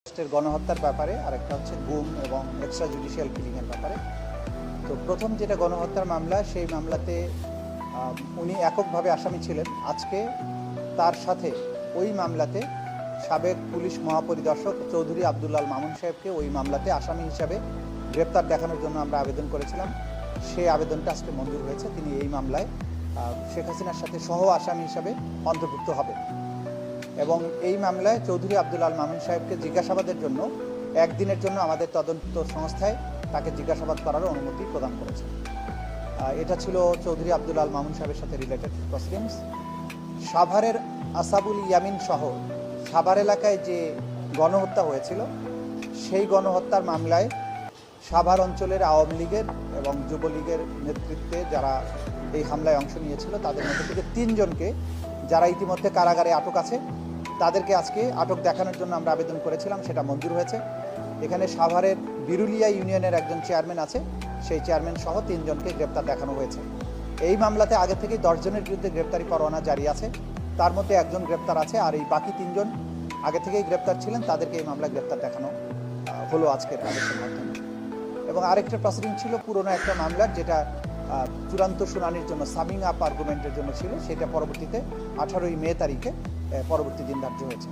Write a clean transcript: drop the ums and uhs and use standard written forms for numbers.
গণহত্যার ব্যাপারে আরেকটা হচ্ছে গুম এবং এক্সট্রা জুডিশিয়াল কিলিংয়ের ব্যাপারে। তো প্রথম যেটা গণহত্যার মামলা, সেই মামলাতে উনি এককভাবে আসামি ছিলেন। আজকে তার সাথে ওই মামলাতে সাবেক পুলিশ মহাপরিদর্শক চৌধুরী আবদুল্লাল মামুন সাহেবকে ওই মামলাতে আসামি হিসাবে গ্রেপ্তার দেখানোর জন্য আমরা আবেদন করেছিলাম। সেই আবেদনটা আজকে মঞ্জুর হয়েছে। তিনি এই মামলায় শেখ হাসিনার সাথে সহ আসামি হিসাবে অন্তর্ভুক্ত হবেন এবং এই মামলায় চৌধুরী আবদুল্লাল মামুন সাহেবকে জিজ্ঞাসাবাদের জন্য একদিনের জন্য আমাদের তদন্ত সংস্থায় তাকে জিজ্ঞাসাবাদ করার অনুমতি প্রদান করেছে। এটা ছিল চৌধুরী আবদুল্লাল মামুন সাহেবের সাথে রিলেটেড প্রসিডিংস। সাভারের আসাবুল ইয়ামিন সহ সাভার এলাকায় যে গণহত্যা হয়েছিল, সেই গণহত্যার মামলায় সাভার অঞ্চলের আওয়ামী লীগের এবং যুবলীগের নেতৃত্বে যারা এই হামলায় অংশ নিয়েছিল, তাদের মধ্যে থেকে 3 জনকে, যারা ইতিমধ্যে কারাগারে আটক আছে, তাদেরকে আজকে আটক দেখানোর জন্য আমরা আবেদন করেছিলাম। সেটা মঞ্জুর হয়েছে। এখানে সাভারের বিরুলিয়া ইউনিয়নের একজন চেয়ারম্যান আছে, সেই চেয়ারম্যান সহ 3 জনকে গ্রেপ্তার দেখানো হয়েছে। এই মামলাতে আগে থেকেই 10 জনের বিরুদ্ধে গ্রেপ্তারি পরোয়ানা জারি আছে। তার মধ্যে একজন গ্রেপ্তার আছে, আর এই বাকি 3 জন আগে থেকেই গ্রেপ্তার ছিলেন, তাদেরকে এই মামলায় গ্রেপ্তার দেখানো হলো আজকের আদেশের মাধ্যমে। এবং আরেকটা প্রসিডিং ছিল পুরনো একটা মামলার, যেটা চূড়ান্ত শুনানির জন্য সামিং আপ আর্গুমেন্টের জন্য ছিল, সেটা পরবর্তীতে 18ই মে তারিখে পরবর্তী দিন ধার্য হয়েছে।